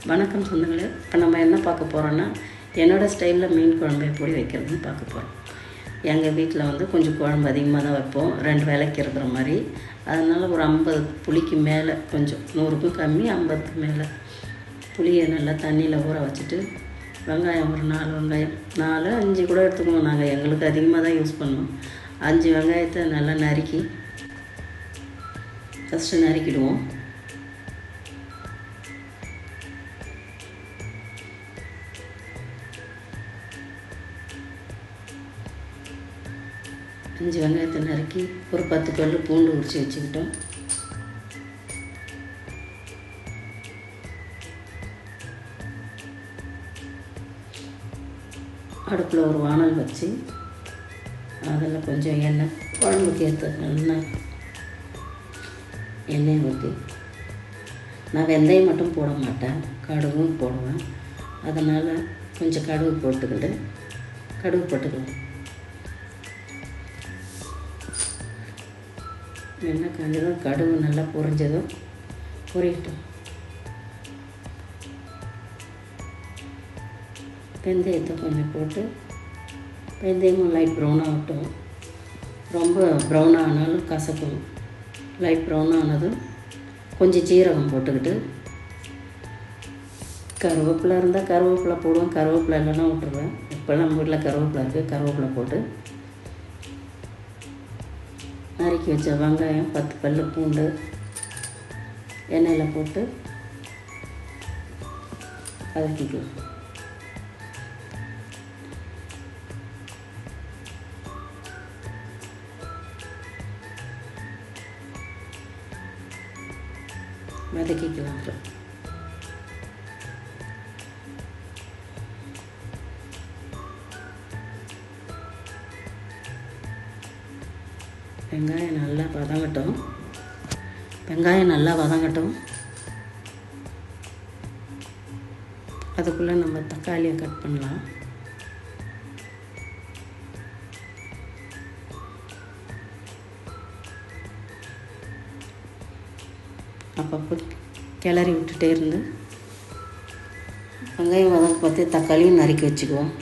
வணக்கம் சொந்தங்களே. இப்போ நம்ம என்ன பார்க்க போகிறோன்னா, என்னோடய ஸ்டைலில் மீன் குழம்பு எப்படி வைக்கிறதுன்னு பார்க்க போகிறோம். எங்கள் வீட்டில் கொஞ்சம் குழம்பு அதிகமாக தான் வைப்போம், 2 வேளைக்கு இருக்கிற மாதிரி. அதனால் ஒரு 50 புளிக்கு மேலே, கொஞ்சம் 100க்கும் கம்மி, 50க்கு மேலே புளியை நல்லா தண்ணியில் ஊற வச்சுட்டு, வெங்காயம் ஒரு 4 வெங்காயம், 4 5 கூட எடுத்துக்குவோம். நாங்கள் எங்களுக்கு அதிகமாக தான் யூஸ் பண்ணுவோம். 5 வெங்காயத்தை நல்லா நறுக்கி ஃபஸ்ட்டு நறுக்கிடுவோம். அஞ்சு வெங்காயத்தை நறுக்கி ஒரு 10 பல் பூண்டு உரித்து வச்சுக்கிட்டோம். அடுப்பில் ஒரு வானல் வச்சு அதில் கொஞ்சம் எண்ணெய், குழம்புக்கு ஏற்ற எண்ணெய் ஊற்றி, நான் வெந்தயம் மட்டும் போட மாட்டேன், கடுகும் போடுவேன். அதனால் கொஞ்சம் கடுகு போட்டுக்கலாம். எண்ணெய் காஞ்சதும் கடுகு நல்லா பொரிஞ்சதும் பொரியட்டும். வெந்தயத்தை கொஞ்சம் போட்டு, வெந்தயமும் லைட் ப்ரௌனாக ஆகட்டும். ரொம்ப ப்ரௌனாக ஆனாலும் கசக்கும். லைட் ப்ரௌனாக ஆனதும் கொஞ்சம் சீரகம் போட்டுக்கிட்டு, கருவேப்பிலை இருந்தால் கருவேப்பிலை போடுவேன், கருவேப்பிலை இல்லைன்னா விட்டுருவேன். இப்போ நம்ம வீட்டில் கருவேப்பிலை இருக்குது, கருவேப்பிலை போட்டு நறுக்கி வச்ச வெங்காயம், 10 பல் பூண்டு எண்ணெயில் போட்டு வதக்கிக்கலாம். அப்புறம் வெங்காயம் நல்லா வதங்கட்டும். அதுக்குள்ளே நம்ம தக்காளியை கட் பண்ணலாம். அப்பப்போ கிளறி விட்டுட்டே இருந்து வெங்காயம் வதங்க பார்த்து தக்காளியும் நறுக்கி வச்சுக்குவோம்.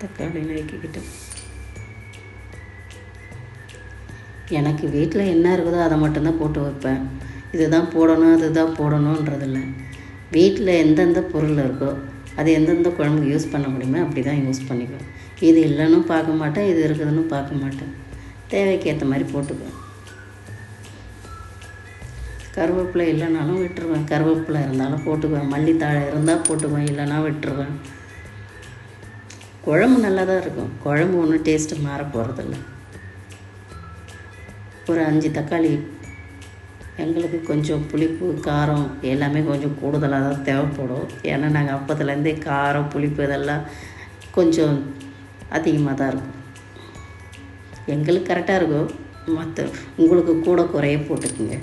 தக்காளி நறுக்கிக்கிட்டு, எனக்கு வீட்டில் என்ன இருக்குதோ அதை மட்டும்தான் போட்டு வைப்பேன். இதுதான் போடணும் அதுதான் போடணுன்றதில்லை. வீட்டில் எந்தெந்த பொருள் இருக்கோ அது எந்தெந்த குழம்புக்கு யூஸ் பண்ண முடியுமோ அப்படி தான் யூஸ் பண்ணிக்குவேன். இது இல்லைன்னு பார்க்க மாட்டேன், இது இருக்குதுன்னு பார்க்க மாட்டேன். தேவைக்கு ஏற்ற மாதிரி போட்டுக்குவேன். கருவேப்பிலை இல்லைனாலும் விட்டுருவேன், கருவேப்பிலை இருந்தாலும் போட்டுக்குவேன், மல்லித்தழை இருந்தால் போட்டுக்குவேன், இல்லைன்னா விட்டுருவேன். குழம்பு நல்லா தான் இருக்கும், குழம்பு ஒன்றும் டேஸ்ட்டு மாற போகிறதில்ல. ஒரு 5 தக்காளி, எங்களுக்கு கொஞ்சம் புளிப்பு காரம் எல்லாமே கொஞ்சம் கூடுதலாக தான் தேவைப்படும். ஏன்னா நாங்கள் அப்போத்துலேருந்தே காரம் புளிப்பு இதெல்லாம் கொஞ்சம் அதிகமாக தான் இருக்கும். எங்களுக்கு கரெக்டாக இருக்கும், மற்ற உங்களுக்கு கூட குறைய போட்டுக்குங்க.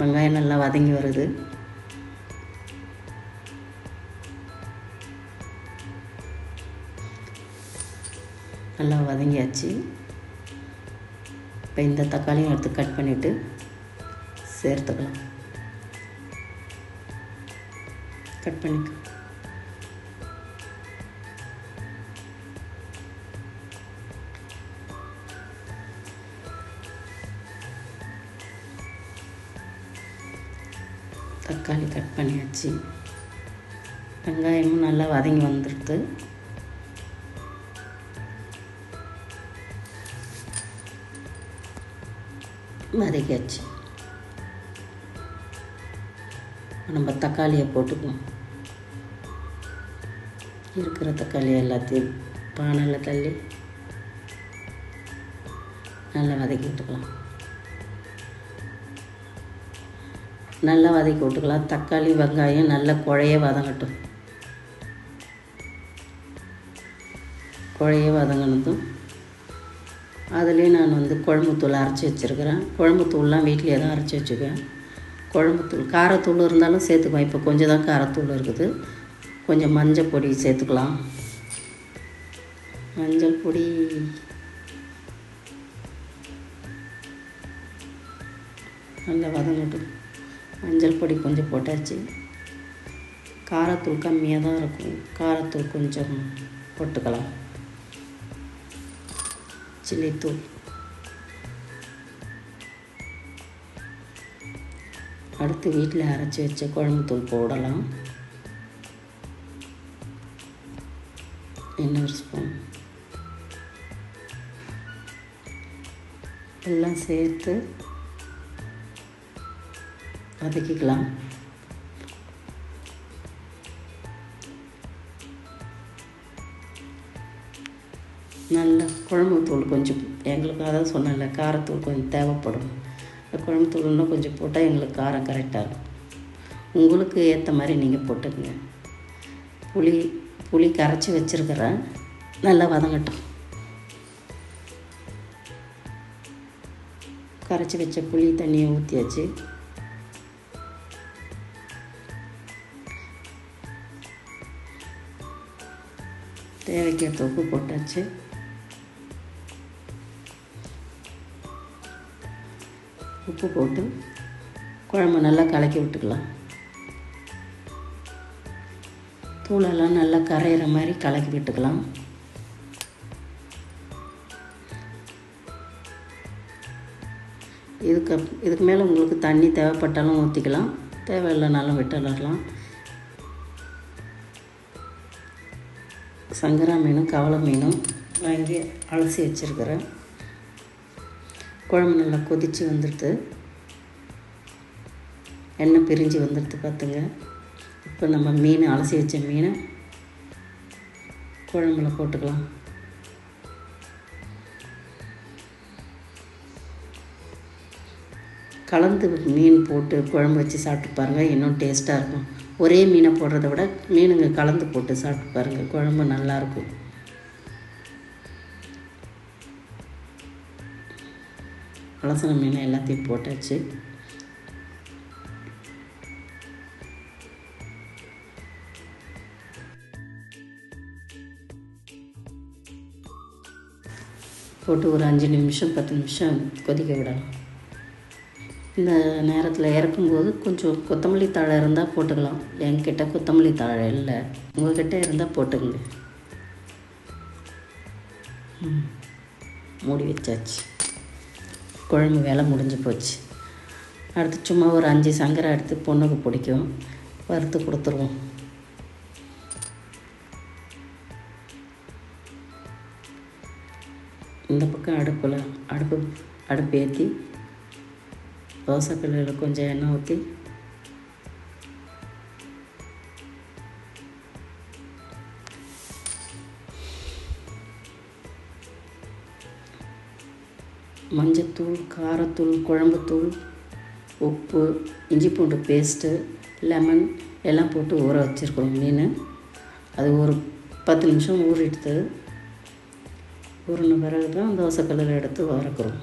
வெங்காயம் நல்லா வதங்கி வருது. நல்லா வதங்கியாச்சு. இப்போ இந்த தக்காளியும் எடுத்து கட் பண்ணிவிட்டு சேர்த்துக்கலாம். கட் பண்ணிக்க. தக்காளி கட் பண்ணியாச்சு. வெங்காயமும் நல்லா வதங்கி வந்துடுது. வதக்கியாச்சு. நம்ம தக்காளியை போட்டுக்குவோம். இருக்கிற தக்காளி எல்லாத்தையும் பானையில் தள்ளி நல்லா வதக்கி விட்டுக்கலாம். நல்லா வதக்கி விட்டுக்கலாம். தக்காளி வெங்காயம் நல்லா குழைய வதங்கட்டும். குழைய வதங்கினதும் அதுலேயே நான் குழம்பு தூள் அரைச்சி வச்சுருக்கிறேன். குழம்பு தூள்லாம் வீட்டிலே தான் அரைச்சி வச்சுக்குவேன். குழம்புத்தூள் காரத்தூள் இருந்தாலும் சேர்த்துக்குவோம். இப்போ கொஞ்சம் தான் காரத்தூள் இருக்குது. கொஞ்சம் மஞ்சள் பொடி சேர்த்துக்கலாம். மஞ்சள் பொடி நல்லா வதங்கட்டும். மஞ்சள் பொடி கொஞ்சம் போட்டாச்சு. காரத்தூள் கம்மியாக தான் இருக்கும், காரத்தூள் கொஞ்சம் போட்டுக்கலாம். சில்லித்தூள், அடுத்து வீட்டில் அரைச்சி வச்ச குழம்புத்தூள் போடலாம். இன்னொரு ஸ்பூன் எல்லாம் சேர்த்து வதக்கிக்கலாம். நல்லா குழம்புத்தூள் கொஞ்சம் எங்களுக்கு அதான் சொன்னேன்ல, காரத்தூள் கொஞ்சம் தேவைப்படும். இந்த குழம்புத்தூள் இன்னும் கொஞ்சம் போட்டால் எங்களுக்கு காரம் கரெக்டாக இருக்கும். உங்களுக்கு ஏற்ற மாதிரி நீங்கள் போட்டுக்கங்க. புளி கரைச்சி வச்சுருக்கிறேன், நல்லா வதங்கட்டும். கரைச்சி வச்ச புளி தண்ணியை ஊற்றியாச்சு. தேவைக்கேற்ற உப்பு போட்டாச்சு. உப்பு போட்டு குழம்பு நல்லா கலக்கி விட்டுக்கலாம். தூளெல்லாம் நல்லா கரையிற மாதிரி கலக்கி விட்டுக்கலாம். இதுக்கு மேலே உங்களுக்கு தண்ணி தேவைப்பட்டாலும் ஊற்றிக்கலாம், தேவையில்லைனாலும் விட்டுடலாம். சங்கரா மீனும் கவலை மீனும் வாங்கி அலசி வச்சுருக்கிறேன். குழம்பு நல்லா கொதித்து வந்துடுது, எண்ணெய் பிரிஞ்சு வந்துடுது பார்த்துங்க. இப்போ நம்ம மீன் அலசி வச்ச மீனை குழம்புல போட்டுக்கலாம். கலந்து மீன் போட்டு குழம்பு வச்சு சாப்பிட்டு பாருங்கள், இன்னும் டேஸ்ட்டாக இருக்கும். ஒரே மீனை போடுறத விட மீனுங்க கலந்து போட்டு சாப்பிட்டு பாருங்கள், குழம்பு நல்லாயிருக்கும். அலசின மீனை எல்லாத்தையும் போட்டாச்சு. போட்டு ஒரு 5 நிமிஷம் 10 நிமிஷம் கொதிக்க விடலாம். இந்த நேரத்தில் இறக்கும்போது கொஞ்சம் கொத்தமல்லி தழை இருந்தால் போட்டுக்கலாம். என்கிட்ட கொத்தமல்லி தழை இல்லை, உங்கள்கிட்ட இருந்தால் போட்டுங்க. மூடி வச்சாச்சு. குழம்பு வேலை முடிஞ்சு போச்சு. அடுத்து சும்மா ஒரு 5 சங்கரை எடுத்து பொண்ணுக்கு பிடிக்கும், வறுத்து கொடுத்துருவோம். இந்த பக்கம் அடுப்பு ஏற்றி தோசைக்கல்லில் கொஞ்சம் எண்ணெய் ஊற்றி மஞ்சத்தூள், காரத்தூள், குழம்புத்தூள், உப்பு, இஞ்சி பூண்டு பேஸ்ட்டு, லெமன் எல்லாம் போட்டு ஊற வச்சுருக்கோம் மீன். அது ஒரு 10 நிமிஷம் ஊறிடுது. ஊறின பிறகு தான் தோசைக்கல்லில் எடுத்து வறுக்கிறோம்.